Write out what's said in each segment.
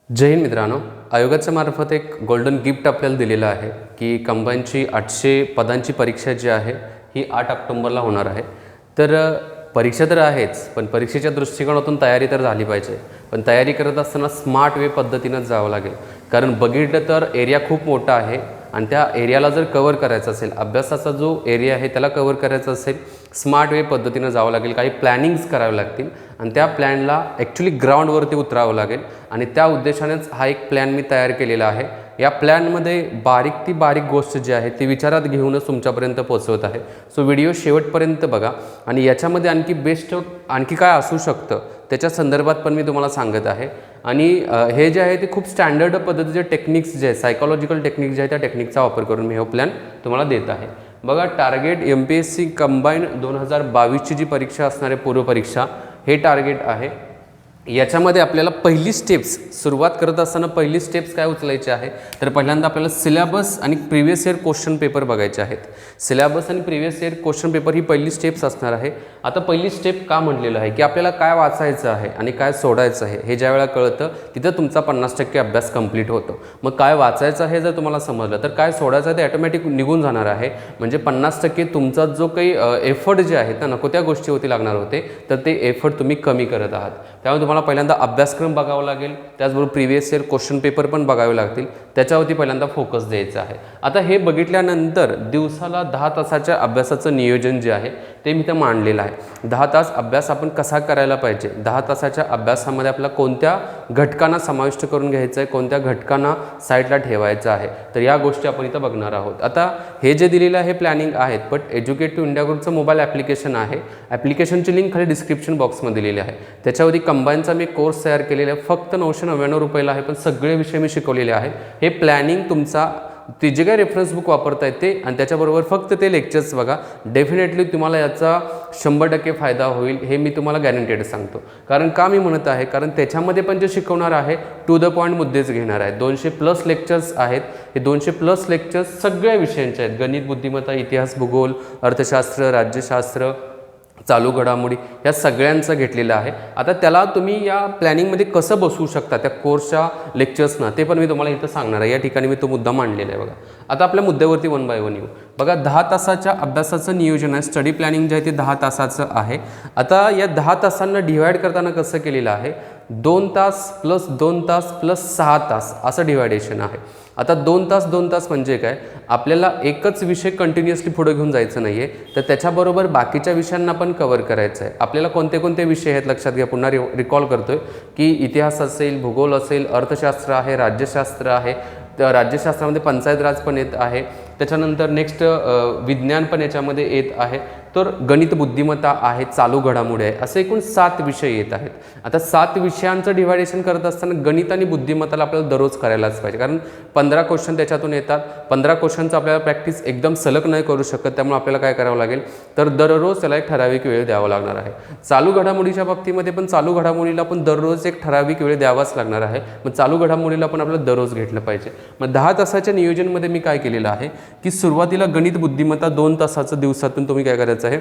जय हिंद मित्रांनो, आयोगाच्या मार्फत एक गोल्डन गिफ्ट आपल्याला दिलेलं आहे की कंबाईनची 800 पदांची परीक्षा जी आहे ही 8 ऑक्टोबरला होणार आहे। तर परीक्षा तर आहेच, पण परीक्षेच्या दृष्टिकोनातून तयारी तर झाली पाहिजे। पण तयारी करत असताना स्मार्ट वे पद्धतीनं जावं लागेल, कारण बघितलं तर एरिया खूप मोठा आहे आणि त्या एरियाला जर कव्हर करायचं असेल, अभ्यासाचा जो एरिया आहे त्याला कव्हर करायचं असेल, स्मार्ट वे पद्धतीनं जावं लागेल। काही प्लॅनिंग्स करावे लागतील आणि त्या प्लॅनला ॲक्च्युली ग्राउंडवरती उतरावं लागेल आणि त्या उद्देशानेच हा एक प्लॅन मी तयार केलेला आहे। या प्लॅनमध्ये बारीक ती बारीक गोष्ट जी आहे ती विचारात घेऊनच तुमच्यापर्यंत पोहोचवत आहे। सो व्हिडिओ शेवटपर्यंत बघा आणि याच्यामध्ये आणखी बेस्ट आणखी काय असू शकतं त्याच्या संदर्भात पण मी तुम्हाला सांगत आहे। आणि हे जे आहे ते खूप स्टँडर्ड पद्धतीचे टेक्निक्स जे आहे, सायकॉलॉजिकल टेक्निक्स जे आहे त्या टेक्निकचा वापर करून मी हा प्लॅन तुम्हाला देत आहे। बघा, टार्गेट MPSC कंबाईन 2022ची जी परीक्षा असणार आहे, पूर्व परीक्षा, हे टार्गेट आहे। याच्यामध्ये आपल्याला पहिली स्टेप्स सुरुवात करत असताना पहिली स्टेप्स काय उचलायची आहे, तर पहिल्यांदा आपल्याला सिलेबस आणि प्रिव्हियस इयर क्वेश्चन पेपर बघायचे आहेत। सिलेबस आणि प्रिव्हियस इयर क्वेश्चन पेपर ही पहिली स्टेप्स असणार आहे। आता पहिली स्टेप का म्हटलेलं आहे की आपल्याला काय वाचायचं आहे आणि काय सोडायचं आहे हे ज्या वेळा कळतं तिथं तुमचा 50% अभ्यास कंप्लीट होतो। मग काय वाचायचं आहे जर तुम्हाला समजलं, तर काय सोडायचं आहे ते ऑटोमॅटिक निघून जाणार आहे। म्हणजे 50% तुमचा जो काही एफर्ट जे आहेत ना, नको त्या गोष्टीवरती लागणार होते, तर ते एफर्ट तुम्ही कमी करत आहात। त्यामुळे तुम्हाला पहिल्यांदा अभ्यासक्रम बघावा लागेल, त्याचबरोबर प्रिव्हियस इयर क्वेश्चन पेपर पण बघावे लागतील, त्याच्यावरती पहिल्यांदा फोकस द्यायचा आहे। आता हे बघितल्यानंतर दिवसाला 10 तासाच्या अभ्यासाचं नियोजन जे आहे ते मी इथं मांडलेलं आहे। 10 तास अभ्यास आपण कसा करायला पाहिजे, 10 तासाच्या अभ्यासामध्ये आपल्याला कोणत्या घटकांना समाविष्ट करून घ्यायचं आहे, कोणत्या घटकांना साईडला ठेवायचं आहे, तर या गोष्टी आपण इथं बघणार आहोत। आता हे जे दिलेलं आहे प्लॅनिंग आहेत, बट एज्युकेटिव्ह इंडिया ग्रुपचं मोबाईल ॲप्लिकेशन आहे। ॲप्लिकेशनची लिंक खाली डिस्क्रिप्शन बॉक्समध्ये दिलेली आहे। त्याच्यावरती कंबाईनचा मी कोर्स तयार केलेला आहे, फक्त 999 रुपयाला आहे, पण सगळे विषय मी शिकवलेले आहेत। हे प्लॅनिंग तुमचा ते जे काही रेफरन्स बुक वापरता येते आणि त्याच्याबरोबर फक्त ते लेक्चर्स बघा, डेफिनेटली तुम्हाला याचा 100% फायदा होईल, हे मी तुम्हाला गॅरंटेड सांगतो। कारण का मी म्हणत आहे, कारण त्याच्यामध्ये पण जे शिकवणार आहे टू द पॉईंट मुद्देच घेणार आहे। 200+ लेक्चर्स आहेत, हे 200+ लेक्चर्स सगळ्या विषयांचे आहेत, गणित, बुद्धिमत्ता, इतिहास, भूगोल, अर्थशास्त्र, राज्यशास्त्र, चालू घडामोडी, या सगळ्यांचं घेतलेलं आहे। आता त्याला तुम्ही या प्लॅनिंगमध्ये कसं बसवू शकता त्या कोर्सच्या लेक्चर्सना, ते पण मी तुम्हाला इथं सांगणार आहे। या ठिकाणी मी तो मुद्दा मांडलेला आहे बघा। आता आपल्या मुद्द्यावरती 1 बाय 1 येऊ। बघा, 10 तासाच्या अभ्यासाचं नियोजन आहे, स्टडी प्लॅनिंग जे आहे ते 10 तासाचं आहे। आता या 10 तासांना डिवाईड करताना कसं केलेलं आहे, 2 तास प्लस 2 तास प्लस 6 तास असं डिवायडेशन आहे। आता 2 तास 2 तास म्हणजे काय, आपल्याला एकच विषय कंटिन्युअसली पुढे घेऊन जायचं नाही आहे, तर त्याच्याबरोबर बाकीच्या विषयांना पण कव्हर करायचं आहे। आपल्याला कोणते कोणते विषय आहेत लक्षात घ्या, पुन्हा रिकॉल करतोय की इतिहास असेल, भूगोल असेल, अर्थशास्त्र आहे, राज्यशास्त्र आहे, तर राज्यशास्त्रामध्ये पंचायत राज पण येत आहे, त्याच्यानंतर नेक्स्ट विज्ञान पण याच्यामध्ये येत आहे, तर गणित, बुद्धिमत्ता आहे, चालू घडामोडी आहे, असे एकूण 7 विषय येत आहेत। आता 7 विषयांचं डिवायडेशन करत असताना गणित आणि बुद्धिमत्ताला आपल्याला दररोज करायलाच पाहिजे, कारण 15 क्वेश्चन त्याच्यातून येतात। 15 क्वेश्चनचं आपल्याला प्रॅक्टिस एकदम सलग नाही करू शकत, त्यामुळे आपल्याला काय करावं लागेल, तर दररोज त्याला एक ठराविक वेळ द्यावा लागणार आहे। चालू घडामोडीच्या बाबतीमध्ये पण चालू घडामोडीला पण दररोज एक ठराविक वेळ द्यावाच लागणार आहे। मग चालू घडामोडीला पण आपल्याला दररोज घेतलं पाहिजे। मग 10 तासाच्या नियोजनमध्ये मी काय केलेलं आहे की सुरुवातीला गणित, बुद्धिमत्ता 2 तासाचं दिवसातून तुम्ही काय करायचं आहे,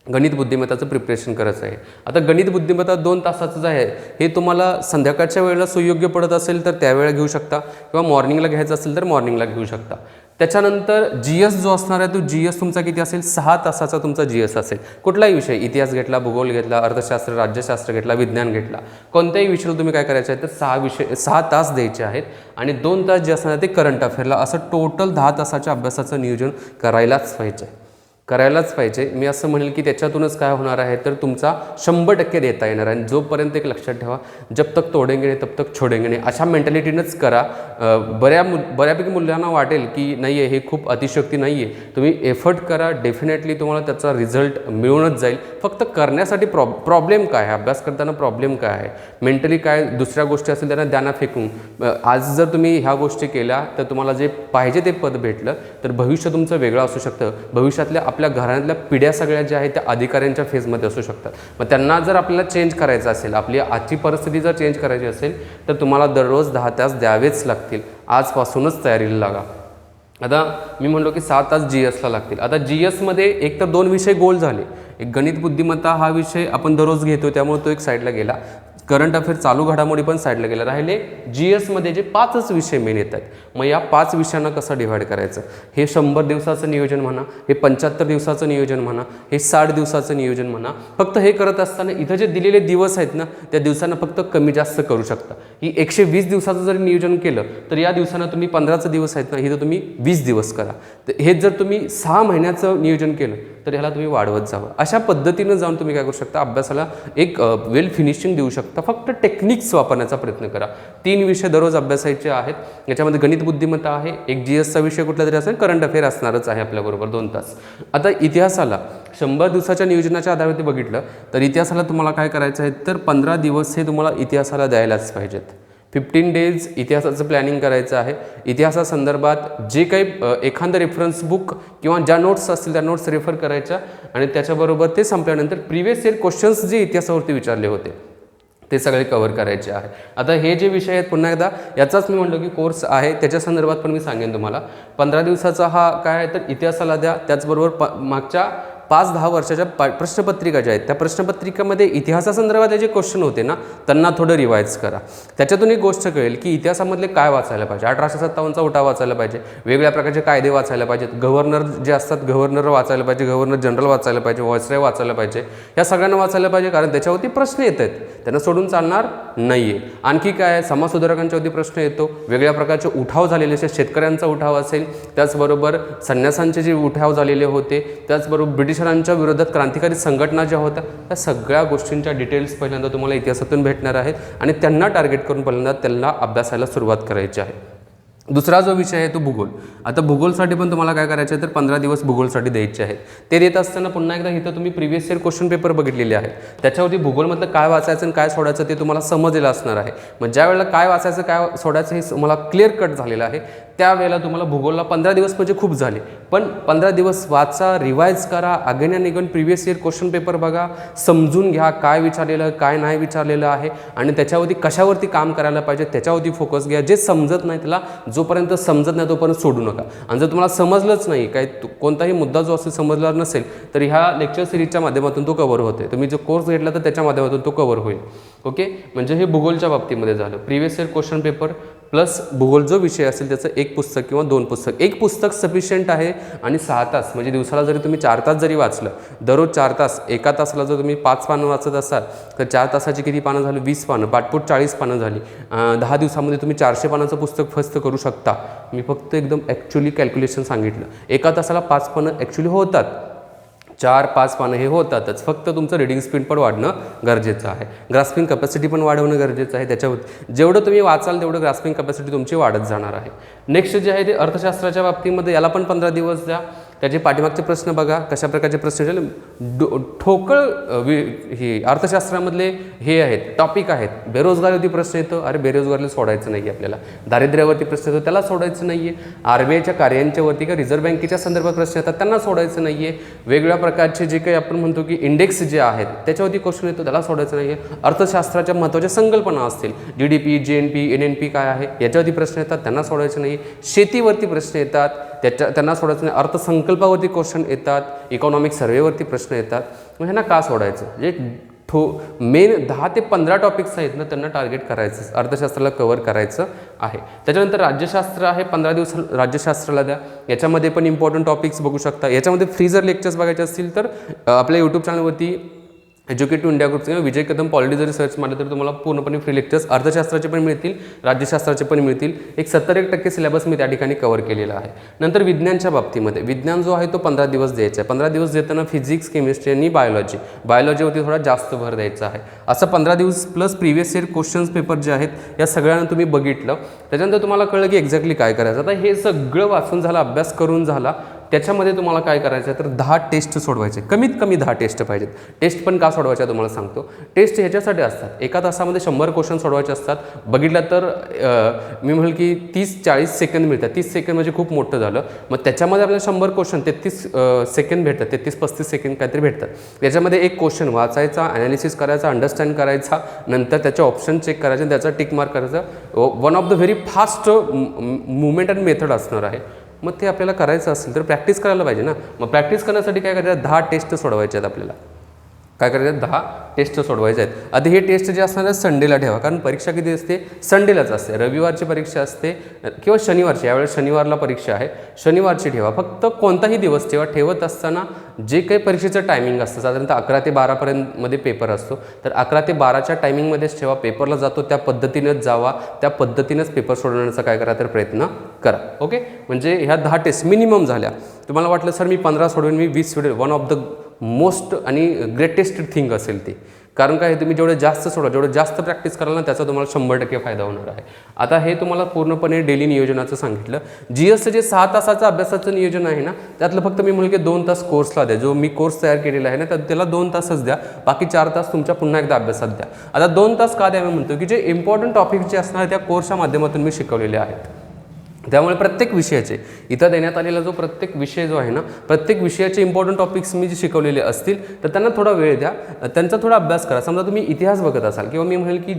गणित बुद्धिमत्ताचं प्रिपरेशन करायचं आहे। आता गणित बुद्धिमत्ता 2 तासाचं जे आहे हे तुम्हाला संध्याकाळच्या वेळेला सुयोग्य पडत असेल तर त्यावेळेला घेऊ शकता, किंवा मॉर्निंगला घ्यायचं असेल तर मॉर्निंगला घेऊ शकता। त्याच्यानंतर GS जो असणार आहे तो GS तुमचा किती असेल, 6 तासाचा तुमचा GS असेल। कुठलाही विषय, इतिहास घेतला, भूगोल घेतला, अर्थशास्त्र, राज्यशास्त्र घेतला, विज्ञान घेतला, कोणत्याही विषयाला तुम्ही काय करायचं आहे तर 6 तास द्यायचे आहेत आणि 2 तास जे असणार ते करंट अफेअरला, असं टोटल 10 तासाच्या अभ्यासाचं नियोजन करायलाच पाहिजे। मी असं म्हणेल की त्याच्यातूनच काय होणार आहे, तर तुमचा 100% देता येणार आहे। जोपर्यंत एक लक्षात ठेवा, जब तक तोडेंगे नाही तब तक छोडेंगे नाही, अशा मेंटॅलिटीनंच करा। बऱ्यापैकी मुलांना वाटेल की नाही आहे, हे खूप अतिशयोक्ती नाही आहे, तुम्ही एफर्ट करा, डेफिनेटली तुम्हाला त्याचा रिझल्ट मिळूनच जाईल। फक्त करण्यासाठी प्रॉब्लेम काय आहे, अभ्यास करताना प्रॉब्लेम काय आहे, मेंटली काय दुसऱ्या गोष्टी असेल त्यांना द्याना फेकून, आज जर तुम्ही ह्या गोष्टी केल्या तर तुम्हाला जे पाहिजे ते पद भेटलं तर भविष्य तुमचं वेगळं असू शकतं। भविष्यातल्या आपल्या घरातल्या पिढ्या सगळ्या ज्या आहेत त्या अधिकाऱ्यांच्या फेजमध्ये असू शकतात। मग त्यांना जर आपल्याला चेंज करायचं असेल, आपली आजची परिस्थिती जर चेंज करायची असेल तर तुम्हाला दररोज 10 तास द्यावेच लागतील। आजपासूनच तयारीला लागा। आता मी म्हणलो की 7 तास GSला लागतील। आता GSमध्ये एक तर 2 विषय गोल झाले, एक गणित बुद्धिमत्ता हा विषय आपण दररोज घेतो त्यामुळे तो एक साईडला गेला। करंट अफेअर चालू घडामोडी पण साईडला गेल्या. राहिले GS मध्ये जे 5च विषय मेन येतात. मग या 5 विषयांना कसं डिव्हाइड करायचं, हे 100 दिवसाचं नियोजन म्हणा, हे 75 दिवसाचं नियोजन म्हणा, हे 60 दिवसाचं नियोजन म्हणा. फक्त हे करत असताना इथं जे दिलेले दिवस आहेत ना, त्या दिवसांना फक्त कमी जास्त करू शकता. ही 120 दिवसाचं जर नियोजन केलं तर या दिवसांना तुम्ही 15चे दिवस आहेत ना, इथं तुम्ही 20 दिवस करा. तर हे जर तुम्ही 6 महिन्याचं नियोजन केलं तर ह्याला तुम्ही वाढवत जावं. अशा पद्धतीनं जाऊन तुम्ही काय करू शकता, अभ्यासाला एक वेल फिनिशिंग देऊ शकता. फक्त टेक्निक्स वापरण्याचा प्रयत्न करा. 3 विषय दररोज अभ्यासायचे आहेत. याच्यामध्ये गणित बुद्धिमत्ता आहे, एक GSचा विषय कुठला तरी असेल, करंट अफेअर असणारच आहे आपल्याबरोबर 2 तास. आता इतिहासाला 100 दिवसाच्या नियोजनाच्या आधारावरती बघितलं तर इतिहासाला तुम्हाला काय करायचं आहे, तर 15 दिवस हे तुम्हाला इतिहासाला द्यायलाच पाहिजेत. 15 डेज इतिहासाचं प्लॅनिंग करायचं आहे. इतिहासासंदर्भात जे काही एखादं रेफरन्स बुक किंवा ज्या नोट्स असतील त्या नोट्स रेफर करायच्या आणि त्याच्याबरोबर ते संपल्यानंतर प्रिव्हियस इयर क्वेश्चन्स जे इतिहासावरती विचारले होते ते सगळे कव्हर करायचे आहे. आता हे जे विषय आहेत पुन्हा एकदा याचाच मी म्हणलो की कोर्स आहे, त्याच्या संदर्भात पण मी सांगेन तुम्हाला. 15 दिवसाचा हा काय आहे तर इतिहासाला द्या. त्याचबरोबर मागच्या 5-10 वर्षाच्या प्रश्नपत्रिका ज्या आहेत त्या प्रश्नपत्रिकेमध्ये इतिहासासंदर्भातले जे क्वेश्चन होते ना त्यांना थोडं रिवाईज करा. त्याच्यातून एक गोष्ट कळेल की इतिहासामधले काय वाचायला पाहिजे. 1857चा उठाव वाचायला पाहिजे, वेगवेगळ्या प्रकारचे कायदे वाचायला पाहिजेत, गव्हर्नर जे असतात गव्हर्नर वाचायला पाहिजे, गव्हर्नर जनरल वाचायला पाहिजे, व्हायसरॉय वाचायला पाहिजे. या सगळ्यांना वाचायला पाहिजे कारण त्याच्यावरती प्रश्न येत आहेत, त्यांना सोडून चालणार नाही आहे. आणखी काय आहे, समाजसुधारकांच्यावरती प्रश्न येतो, वेगवेगळ्या प्रकारचे उठाव झालेले असेल, शेतकऱ्यांचा उठाव असेल, त्याचबरोबर संन्यासांचे जे उठाव झालेले होते, त्याचबरोबर ब्रिटिशरांच्या विरोधात क्रांतिकारी संघटना ज्या होत्या त्या सगळ्या गोष्टींच्या डिटेल्स पहिल्यांदा तुम्हाला इतिहासातून भेटणार आहेत आणि त्यांना टार्गेट करून पहिल्यांदा त्यांना अभ्यासाला सुरुवात करायची आहे. दुसरा जो विषय आहे तो भूगोल. आता भूगोलसाठी पण तुम्हाला काय करायचं आहे तर 15 दिवस भूगोलसाठी द्यायचे आहेत. ते देत असताना पुन्हा एकदा इथं तुम्ही प्रिव्हियस इयर क्वेश्चन पेपर बघितलेले आहेत, त्याच्यावरती भूगोलमधलं काय वाचायचं आणि काय सोडायचं ते तुम्हाला समजलेलं असणार आहे. मग ज्या वेळेला काय वाचायचं काय सोडायचं हे मला क्लिअर कट झालेलं आहे, त्यावेळेला तुम्हाला भूगोलला 15 दिवस म्हणजे खूप झाले, पण 15 दिवस वाचा, रिवाईज करा, again and again previous year question paper बघा, समजून घ्या काय विचारलेलं काय नाही विचारलेलं आहे आणि त्याच्यावरती कशावरती काम करायला पाहिजे त्याच्यावरती फोकस घ्या. जे समजत नाही त्याला जोपर्यंत समजत नाही तोपर्यंत सोडू नका. आणि जर तुम्हाला समजलंच नाही काय कोणताही मुद्दा जो असेल समजला नसेल तर ह्या लेक्चर सिरीजच्या माध्यमातून तो कव्हर होते. तुम्ही जो कोर्स घेतला तर त्याच्या माध्यमातून तो कव्हर होईल. ओके, म्हणजे हे भूगोलच्या बाबतीमध्ये झालं. Previous year question paper plus भूगोल जो विषय असेल त्याचं 1 पुस्तक किंवा 2 पुस्तक. 1 पुस्तक सफिशियंट आहे आणि 6 तास म्हणजे दिवसाला जरी तुम्ही 4 तास जरी वाचलं, दररोज 4 तास, एका तासाला जर तुम्ही 5 पानं वाचत असाल तर 4 तासाची किती पानं झाली, 20 पानं, पाटपूट 40 पानं झाली. 10 दिवसामध्ये तुम्ही 400 पानाचं पुस्तक फस्त करू शकता. मी फक्त एकदम ॲक्च्युली कॅल्क्युलेशन सांगितलं. एका तासाला 5 पानं ॲक्च्युली होतात, 4-5 पानं हे होतातच. फक्त तुमचं रीडिंग स्पीड पण वाढणं गरजेचं आहे, ग्रास्पिंग कॅपॅसिटी पण वाढवणं गरजेचं आहे. त्याच्यावर जेवढं तुम्ही वाचाल तेवढं ग्रास्पिंग कॅपॅसिटी तुमची वाढत जाणार आहे. नेक्स्ट जे आहे ते अर्थशास्त्राच्या बाबतीमध्ये याला पण 15 दिवस द्या. त्याचे पाठीमागचे प्रश्न बघा कशा प्रकारचे प्रश्न ठोकळ हे अर्थशास्त्रामधले हे आहेत टॉपिक आहेत. बेरोजगारीवरती प्रश्न येतो, अरे बेरोजगारीला सोडायचं नाही आहे आपल्याला. दारिद्र्यावरती प्रश्न येतो, त्याला सोडायचं नाही आहे. RBIच्या कार्यांच्यावरती किंवा रिझर्व्ह बँकेच्या संदर्भात प्रश्न येतात, त्यांना सोडायचं नाही आहे. वेगवेगळ्या प्रकारचे जे काही आपण म्हणतो की इंडेक्स जे आहेत त्याच्यावरती क्वेश्चन येतो, त्याला सोडायचं नाही आहे. अर्थशास्त्राच्या महत्त्वाच्या संकल्पना असतील, GDP, GNP, NNP काय आहे याच्यावरती प्रश्न येतात, त्यांना सोडायचं नाही. शेतीवरती प्रश्न येतात, त्यांना सोडायचं नाही. अर्थसंकल्पावरती क्वेश्चन येतात, इकॉनॉमिक सर्वेवरती प्रश्न येतात, मग ह्यांना का सोडायचं. जे मेन 10 ते 15 टॉपिक्स आहेत ना त्यांना टार्गेट करायचं, अर्थशास्त्राला कव्हर करायचं आहे. त्याच्यानंतर राज्यशास्त्र आहे, 15 दिवस राज्यशास्त्राला द्या. याच्यामध्ये पण इम्पॉर्टंट टॉपिक्स बघू शकता. याच्यामध्ये फ्री जर लेक्चर्स बघायचे असतील तर आपल्या यूट्यूब चॅनलवरती एज्युकेटिव्ह इंडिया ग्रुप किंवा विजय कदम पॉलिटी जरी सर्च मारलं तर तुम्हाला पूर्णपणे फ्री लेक्चर्स अर्थशास्त्राचे पण मिळतील, राज्यशास्त्राचे पण मिळतील. एक 70% सिलेबस मी त्या ठिकाणी कव्हर केलेला आहे. नंतर विज्ञानच्या बाबतीमध्ये विज्ञान जो आहे तो 15 दिवस द्यायचा आहे. 15 दिवस देताना फिजिक्स, केमिस्ट्री आणि बायोलॉजीवरती थोडा जास्त भर द्यायचा आहे. असं 15 दिवस plus previous year questions paper जे आहेत या सगळ्यांना तुम्ही बघितलं. त्याच्यानंतर तुम्हाला कळलं की एक्झॅक्टली काय करायचं. आता हे सगळं वाचून झालं, अभ्यास करून झाला, त्याच्यामध्ये तुम्हाला काय करायचं आहे तर 10 टेस्ट सोडवायचे, कमीत कमी 10 टेस्ट पाहिजेत. टेस्ट पण का सोडवायच्या तुम्हाला सांगतो. टेस्ट ह्याच्यासाठी असतात, एका तासामध्ये 100 क्वेश्चन सोडवायचे असतात. बघितलं तर मी म्हणेल की 30-40 सेकंद मिळतात. 30 सेकंद म्हणजे खूप मोठं झालं. मग त्याच्यामध्ये आपल्याला 100 क्वेश्चन 33 सेकंद भेटतात, 33-35 सेकंद काहीतरी भेटतात. त्याच्यामध्ये एक क्वेश्चन वाचायचा, ॲनालिसिस करायचा, अंडरस्टँड करायचा, नंतर त्याचे ऑप्शन चेक करायचे आणि त्याचा टिक मार्क करायचा. One of the very fast movement and method असणार आहे. मग ते आपल्याला करायचं असेल तर प्रॅक्टिस करायला पाहिजे ना. मग प्रॅक्टिस करण्यासाठी काय करायचं, 10 टेस्ट सोडवायचे आहेत आपल्याला. काय करायचं, 10 टेस्ट सोडवायचे आहेत. आता हे टेस्ट जे असणार आहे संडेला ठेवा, कारण परीक्षा किती असते, संडेलाच असते. रविवारची परीक्षा असते किंवा शनिवारची, यावेळेस शनिवारला परीक्षा आहे, शनिवारची ठेवा. फक्त कोणताही दिवस ठेवा. ठेवत असताना जे काही परीक्षेचं टायमिंग असतं, साधारणतः 11 ते 12पर्यंतमध्ये पेपर असतो, तर 11 ते 12च्या टायमिंगमध्येच ठेवा. पेपरला जातो त्या पद्धतीनेच जावा, त्या पद्धतीनेच पेपर सोडवण्याचा काय करा तर प्रयत्न करा. ओके, म्हणजे ह्या 10 टेस्ट मिनिमम झाल्या. तुम्हाला वाटलं सर मी 15 सोडवेन, मी 20 सोडवेन, वन ऑफ द मोस्ट आणि ग्रेटेस्ट थिंग असेल ती. कारण काय, तुम्ही जेवढे जास्त सोडा, जेवढं जास्त प्रॅक्टिस कराल ना, त्याचा तुम्हाला 100% फायदा होणार आहे. आता हे तुम्हाला पूर्णपणे डेली नियोजनाचं सांगितलं. GSचं जे 6 तासाचं अभ्यासाचं नियोजन आहे ना, त्यातलं फक्त मी म्हणलं की 2 तास कोर्सला द्या. जो मी कोर्स तयार केलेला आहे ना, त्याला 2 तासच द्या, बाकी 4 तास तुमच्या पुन्हा एकदा अभ्यासात द्या. आता 2 तास का द्यावे म्हणतो, की जे इम्पॉर्टंट टॉपिक जे असणार त्या कोर्सच्या माध्यमातून मी शिकवलेले आहेत. त्यामुळे प्रत्येक विषयाचे इथं देण्यात आलेला जो प्रत्येक विषय जो आहे ना, प्रत्येक विषयाचे इम्पॉर्टंट टॉपिक्स मी जे शिकवलेले असतील, तर त्यांना थोडा वेळ द्या, त्यांचा थोडा अभ्यास करा. समजा तुम्ही इतिहास बघत असाल किंवा मी म्हणेल की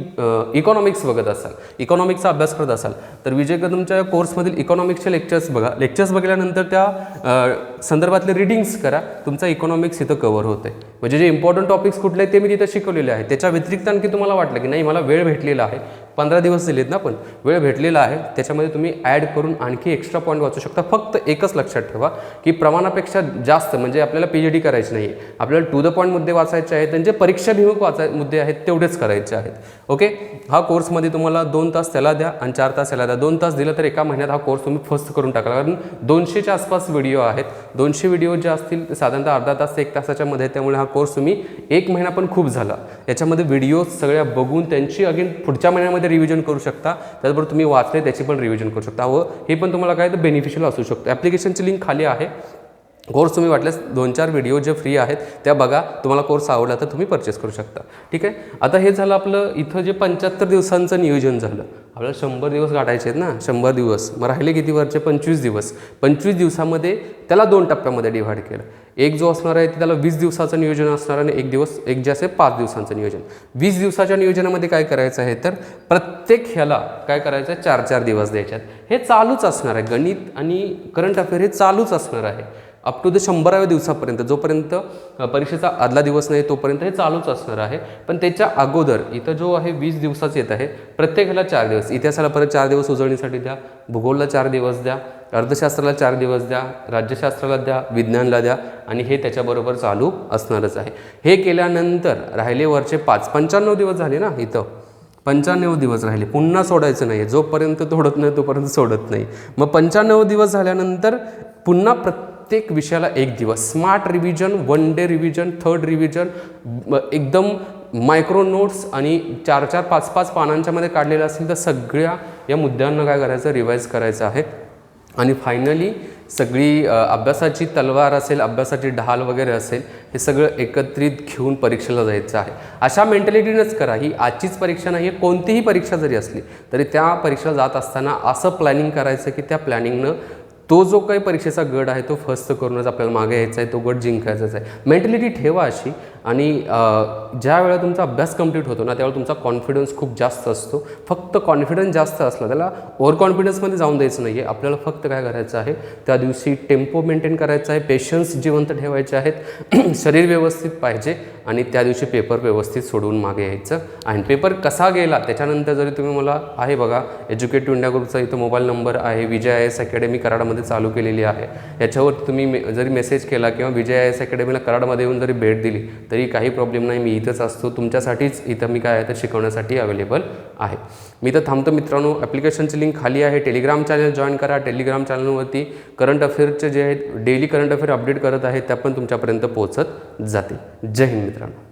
इकॉनॉमिक्स बघत असाल, इकॉनॉमिक्सचा अभ्यास करत असाल, तर विजय कदमच्या कोर्समधील इकॉनॉमिक्सचे लेक्चर्स बघा. लेक्चर्स बघितल्यानंतर त्या संदर्भातले रिडिंग्स करा. तुमचा इकॉनॉमिक्स इथं कव्हर होते. म्हणजे जे इम्पॉर्टंट टॉपिक्स कुठले ते मी तिथं शिकवलेले आहेत. त्याच्या व्यतिरिक्त आणखी तुम्हाला वाटलं की नाही मला वेळ भेटलेला आहे, 15 दिवस दिलेत ना, पण वेळ भेटलेला आहे, त्याच्यामध्ये तुम्ही ॲड करून आणखी एक्स्ट्रा पॉईंट वाचू शकता. फक्त एकच लक्षात ठेवा की प्रमाणापेक्षा जास्त म्हणजे आपल्याला PhD करायची नाही, आपल्याला टू द पॉईंट मुद्दे वाचायचे आहेत, त्यांचे परीक्षाभिमुख मुद्दे आहेत तेवढेच करायचे आहेत. ओके, हा कोर्समध्ये तुम्हाला 2 तास त्याला द्या आणि 4 तास त्याला द्या. 2 तास दिलं तर एका महिन्यात हा कोर्स तुम्ही फर्स्ट करून टाका. कारण 200च्या आसपास व्हिडिओ आहेत. 200 व्हिडिओ जे असतील ते साधारणतः अर्धा तास ते 1 तासाच्या मध्ये. त्यामुळे हा कोर्स तुम्ही 1 महिना पण खूप झाला, याच्यामध्ये व्हिडिओ सगळ्या बघून त्यांची अगेन पुढच्या महिन्यामध्ये रिव्हिजन करू शकता. त्याचबरोबर तुम्ही वाचले त्याची पण रिव्हिजन करू शकता व हे पण तुम्हाला काय तर बेनिफिशियल असू शकतं. ॲप्लिकेशनची लिंक खाली आहे. कोर्स तुम्ही वाटल्यास 2-4 व्हिडिओ जे फ्री आहेत त्या बघा. तुम्हाला कोर्स आवडला तर तुम्ही परचेस करू शकता. ठीक आहे, आता हे झालं आपलं इथं जे 75 दिवसांचं नियोजन झालं. आपल्याला 100 दिवस गाठायचे आहेत ना, 100 दिवस. मग राहिले किती वरचे 25 दिवस. 25 दिवसामध्ये त्याला 2 टप्प्यामध्ये डिव्हाइड केलं. एक जो असणार आहे त्याला 20 दिवसाचं नियोजन असणार आणि एक जे असेल 5 दिवसांचं नियोजन. 20 दिवसाच्या नियोजनामध्ये काय करायचं आहे तर प्रत्येक ह्याला काय करायचं आहे 4-4 दिवस द्यायचे आहेत. हे चालूच असणार आहे. गणित आणि करंट अफेअर हे चालूच असणार आहे अप टू द 100व्या दिवसापर्यंत. जोपर्यंत परीक्षेचा आदला दिवस नाही तोपर्यंत हे चालूच असणार आहे. पण त्याच्या अगोदर इथं जो आहे 20 दिवसाचा येत आहे, प्रत्येकाला 4 दिवस. इतिहासाला परत 4 दिवस उजळणीसाठी द्या, भूगोलला 4 दिवस द्या, अर्थशास्त्राला 4 दिवस द्या, राज्यशास्त्राला द्या, विज्ञानला द्या आणि हे त्याच्याबरोबर चालू असणारच आहे. हे केल्यानंतर राहिले वरचे 95 दिवस झाले ना, इथं 95 दिवस राहिले. पुन्हा सोडायचं नाही. जोपर्यंत तोडत नाही तोपर्यंत सोडत नाही. मग 95 दिवस झाल्यानंतर पुन्हा प्रत्येक विषयाला 1 दिवस. Smart revision, 1 day revision, 3rd revision, एकदम मायक्रो नोट्स आणि 4-4, 5-5 पानांच्या मध्ये काढलेलं असेल तर सगळ्या या मुद्द्यांना काय करायचं रिवाईज करायचं आहे. आणि फायनली सगळी अभ्यासाची तलवार असेल, अभ्यासाची ढाल वगैरे असेल, हे सगळं एकत्रित घेऊन परीक्षेला जायचं आहे. अशा मेंटॅलिटीनंच करा. ही आजचीच परीक्षा नाही आहे, कोणतीही परीक्षा जरी असली तरी त्या परीक्षेला जात असताना असं प्लॅनिंग करायचं की त्या प्लॅनिंगनं तो जो काही परीक्षेचा गड आहे तो फर्स्ट करूनच आपल्याला मागे यायचा आहे, तो गड जिंकायचाच आहे. मेंटॅलिटी ठेवा अशी. आणि ज्या वेळेला तुमचा अभ्यास कंप्लीट होतो ना त्यावेळेला तुमचा कॉन्फिडन्स खूप जास्त असतो. फक्त कॉन्फिडन्स जास्त असला त्याला ओव्हर कॉन्फिडन्समध्ये जाऊन द्यायचं नाही आहे. आपल्याला फक्त काय करायचं आहे त्या दिवशी टेम्पो मेंटेन करायचा आहे, पेशन्स जिवंत ठेवायचे आहेत, शरीर व्यवस्थित पाहिजे आणि त्या दिवशी पेपर व्यवस्थित सोडवून मागे यायचं. आणि पेपर कसा गेला त्याच्यानंतर जरी तुम्ही मला आहे बघा एज्युकेटिव्ह इंडिया ग्रुपचा इथं मोबाईल नंबर आहे, विजय IAS अकॅडमी कराडमध्ये चालू केलेली आहे. याच्यावर तुम्ही जरी मेसेज केला किंवा विजय IAS अकॅडमीला कराडमध्ये येऊन जरी भेट दिली तरी काही प्रॉब्लेम नाही. मी इथंच असतो तुमच्यासाठीच. इथं मी काय आहे तर शिकवण्यासाठी अवेलेबल आहे. मी इथं थांबतो मित्रांनो. ॲप्लिकेशनची लिंक खाली आहे. टेलिग्राम चॅनल जॉईन करा. टेलिग्राम चॅनलवरती करंट अफेअरचे जे आहेत डेली करंट अफेअर अपडेट करत आहेत त्या पण तुमच्यापर्यंत पोहोचत जातील. जय हिंद मित्रांनो.